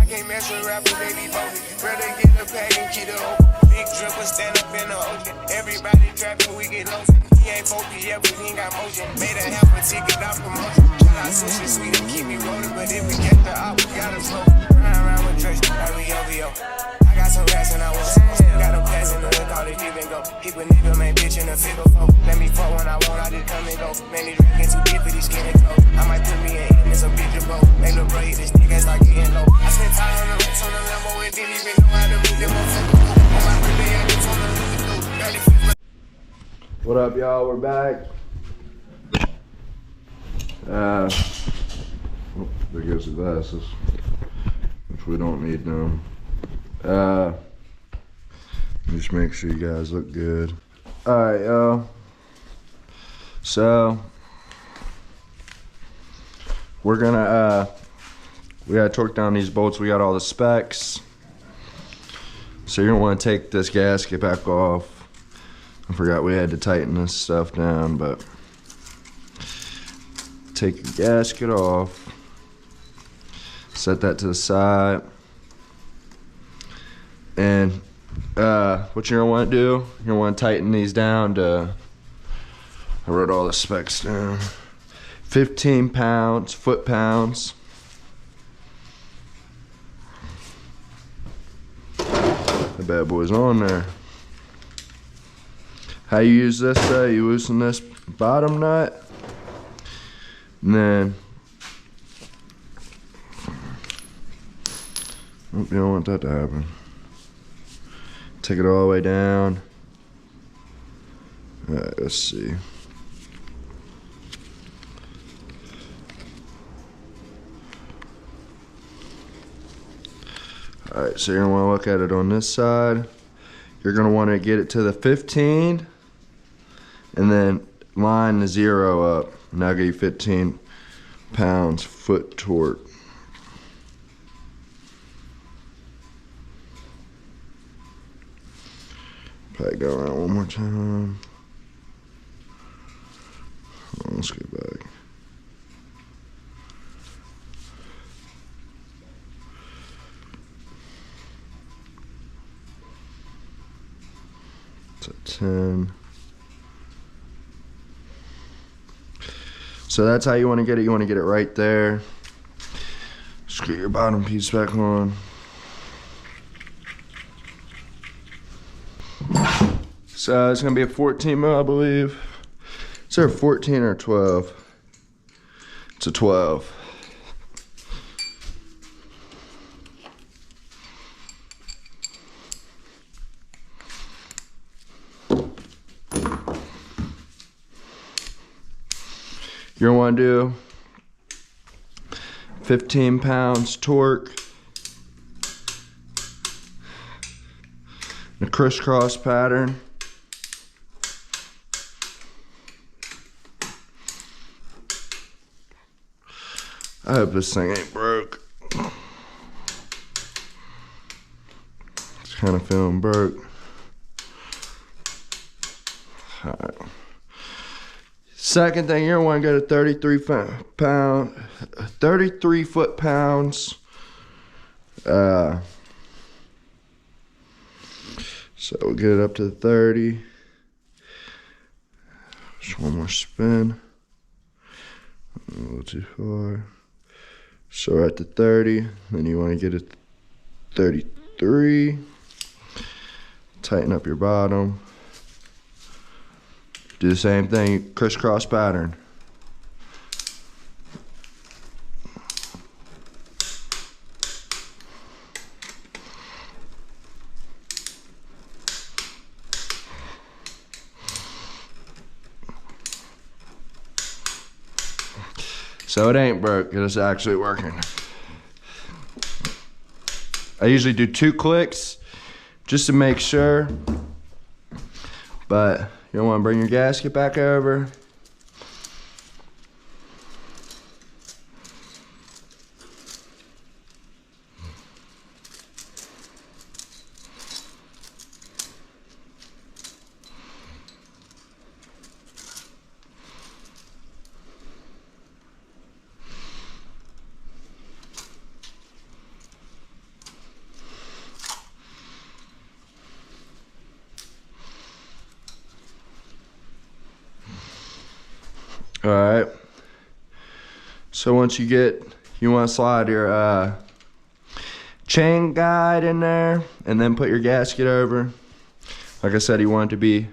can't mess with rappers, they be bogus. Rather get the pack and keep it open. Big dripper stand up in the ocean. Everybody trapping, we get lost. He ain't focused yet, but he ain't got motion. Made a half a ticket off promotion. Shout out sushi sweet and keep me rolling. But if we get the op, we gotta slow. Run around with Dre, like we OVO. I got some rats and I was got a pass in the hood, call it give and go. Keep a nigga, man, bitch in a figure four. Let me fuck when I want, I just come and go. Man, these rapping too deep for these skinny clothes. I might put me in it's a bitch of both. Make the braid, this nigga start getting low. I spent time on the racks on the Lambo and didn't even know how to read them motherfuckers. On my birthday, I just on the look. What up, y'all? We're back. Oh, there goes the glasses, which we don't need them. Just make sure you guys look good. Alright, y'all. So we're gonna we gotta torque down these bolts. We got all the specs. So you're gonna wanna take this gasket back off. I forgot we had to tighten this stuff down, but take the gasket off. Set that to the side. And what you're gonna wanna do, you're gonna wanna tighten these down to, I wrote all the specs down. 15 pounds, foot-pounds. The bad boy's on there. How you use this, you loosen this bottom nut, and then, you don't want that to happen. Take it all the way down. Alright, let's see. Alright, so you're gonna wanna look at it on this side. You're gonna wanna get it to the 15, and then line the 0 up. And that'll give you 15 pounds foot torque. Probably go around one more time. Let's get back. It's at 10. So that's how you want to get it. You want to get it right there. Screw your bottom piece back on. So it's going to be a 14 mil, I believe. Is there a 14 or a 12? It's a 12. You're gonna want to do 15 pounds torque, a crisscross pattern. I hope this thing ain't broke. It's kind of feeling broke. All right. Second thing, you're gonna want to go to 33 foot-pounds. So we'll get it up to 30. Just one more spin. A little too far. So we're at the 30. Then you want to get it 33. Tighten up your bottom. Do the same thing, crisscross pattern. So it ain't broke, it's actually working. I usually do 2 clicks just to make sure, but you don't want to bring your gasket back over. All right. So once you want to slide your chain guide in there and then put your gasket over. Like I said, you want it to be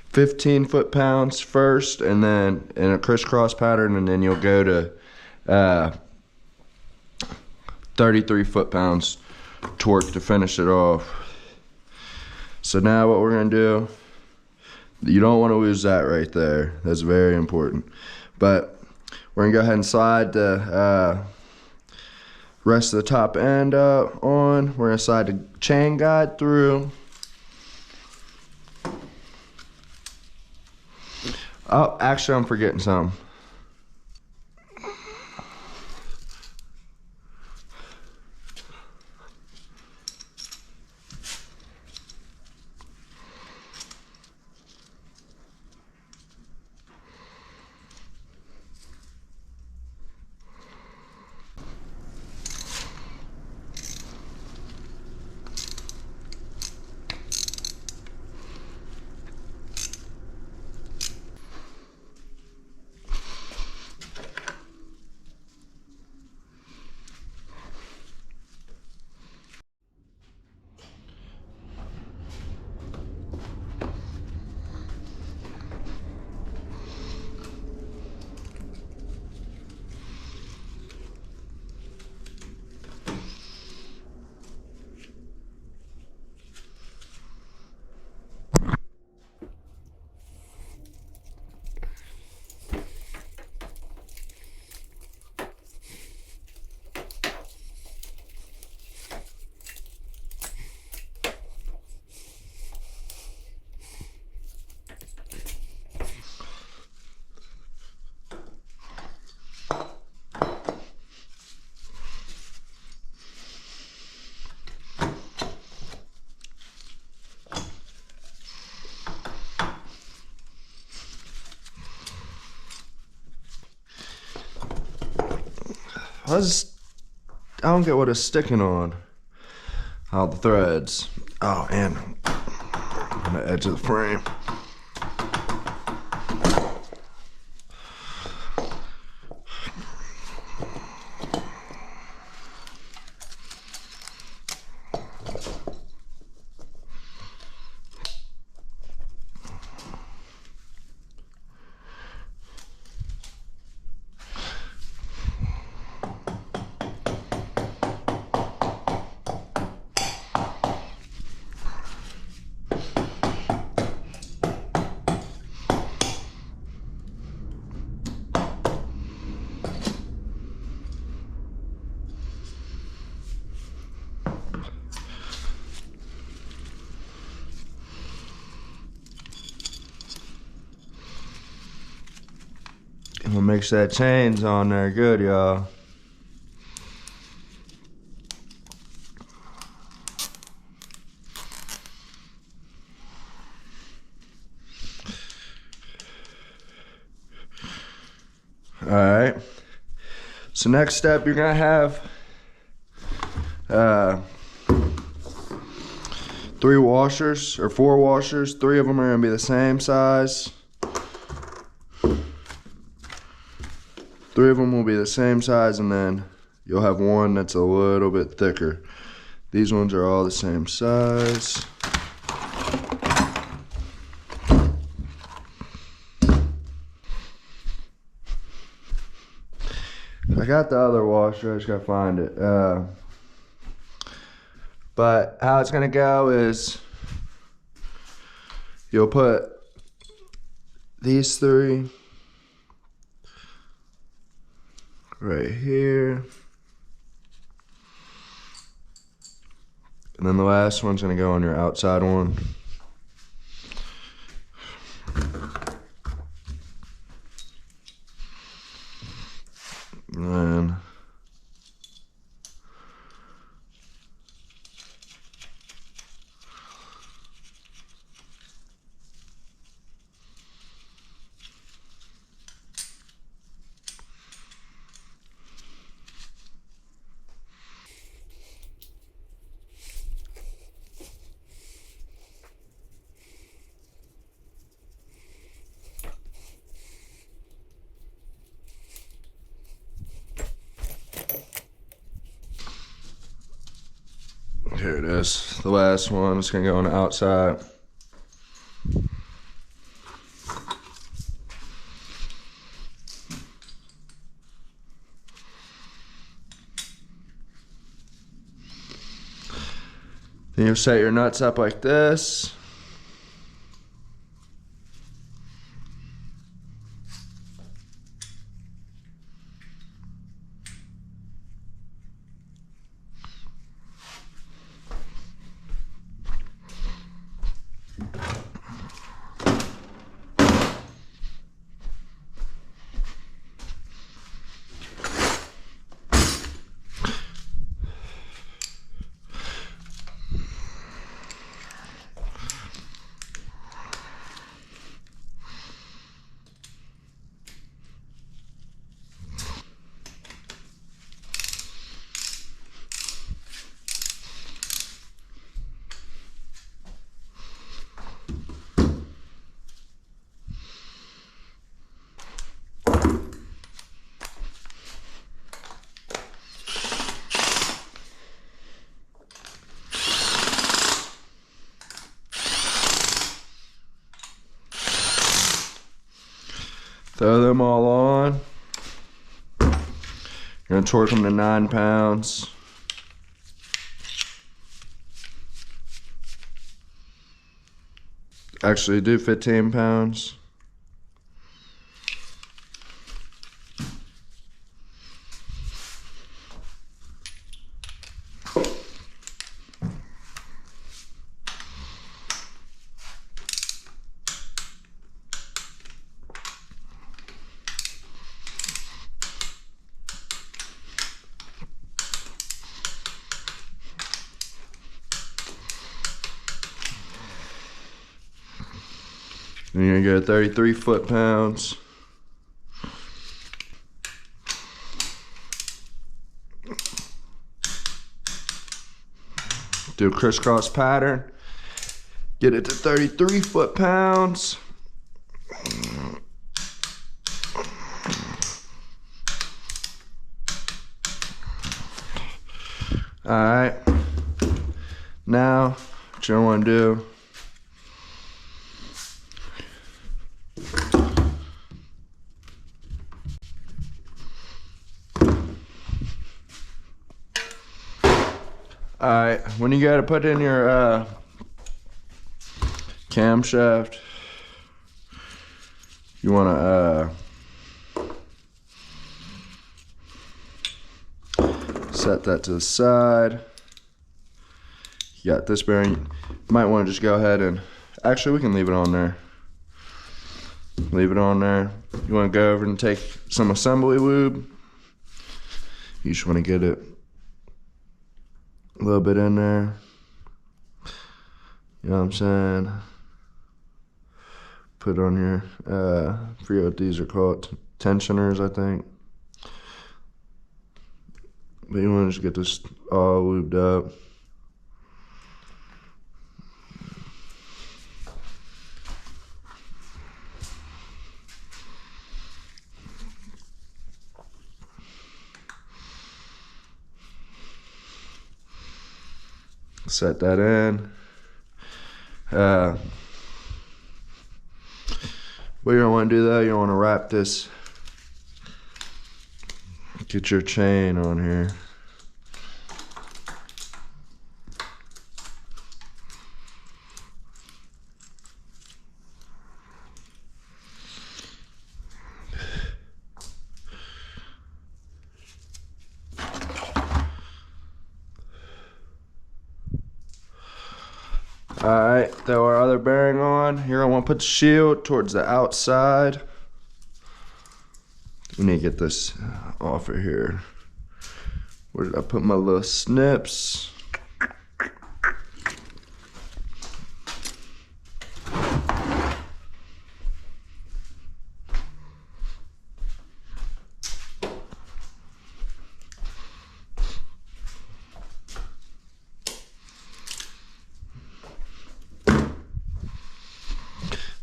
15 foot-pounds first and then in a crisscross pattern, and then you'll go to 33 foot-pounds torque to finish it off. So now what we're gonna do, you don't want to lose that right there. That's very important. But we're gonna go ahead and slide the rest of the top end on. We're gonna slide the chain guide through. Oh, actually, I'm forgetting something. I don't get what it's sticking on. All the threads. Oh, and on the edge of the frame. And we'll make sure that chain's on there good, y'all. Alright. So next step, you're gonna have 3 washers or 4 washers. 3 of them are gonna be the same size. 3 of them will be the same size, and then you'll have one that's a little bit thicker. These ones are all the same size. I got the other washer, I just gotta find it. But how it's gonna go is you'll put these 3 right here. And then the last one's gonna go on your outside one. And then Here it is. The last one. It's gonna go on the outside. Then you set your nuts up like this. Throw them all on. You're gonna torque them to 9 pounds. Actually, do 15 pounds. And you're gonna get 33 foot-pounds. Do a crisscross pattern. Get it to 33 foot-pounds. Alright. Now, what you want to do, alright, when you gotta put in your camshaft, you wanna set that to the side. You got this bearing. You might want to just go ahead and, actually we can leave it on there. Leave it on there. You want to go over and take some assembly lube. You just want to get it a little bit in there. You know what I'm saying? Put on your, I forget what these are called, tensioners, I think. But you want to just get this all lubed up. Set that in. What you don't want to do though, you want to wrap this, get your chain on here. Alright, throw our other bearing on. You're gonna want to put the shield towards the outside. We need to get this off of here. Where did I put my little snips?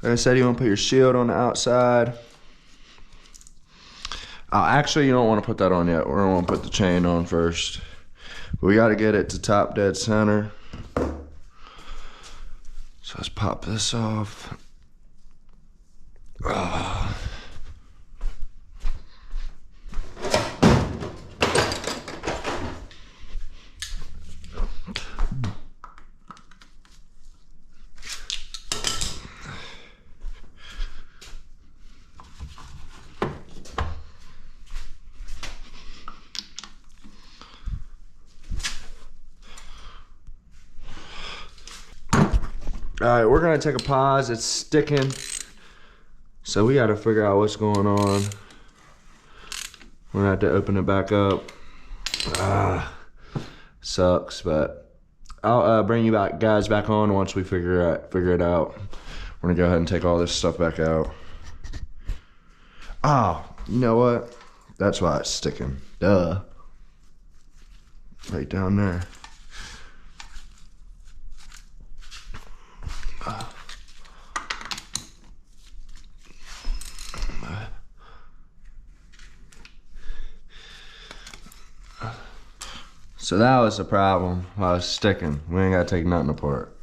Like I said, you want to put your shield on the outside. Actually, you don't want to put that on yet. We're going to put the chain on first. We got to get it to top dead center. So let's pop this off. All right, we're gonna take a pause. It's sticking. So we gotta figure out what's going on. We're gonna have to open it back up. Sucks, but I'll bring you guys back on once we figure it out. We're gonna go ahead and take all this stuff back out. Oh, you know what? That's why it's sticking. Duh. Right down there. So that was the problem. I was sticking. We ain't gotta take nothing apart.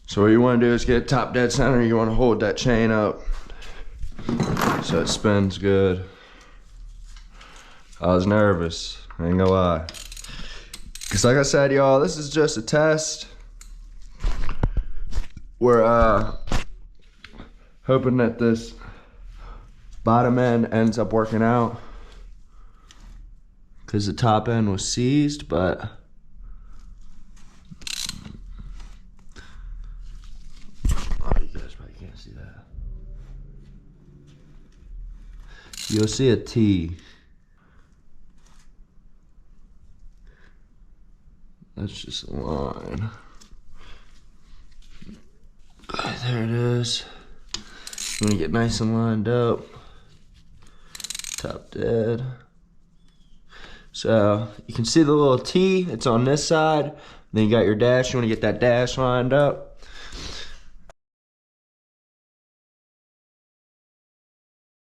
So what you wanna do is get top dead center. You wanna hold that chain up so it spins good. I was nervous, I ain't gonna lie. Cause like I said, y'all, this is just a test. We're hoping that this bottom end ends up working out. Cause the top end was seized, but oh, you guys probably can't see that. You'll see a T. That's just a line. There it is. I'm gonna get nice and lined up. Top dead. So you can see the little T, it's on this side. Then you got your dash, you wanna get that dash lined up.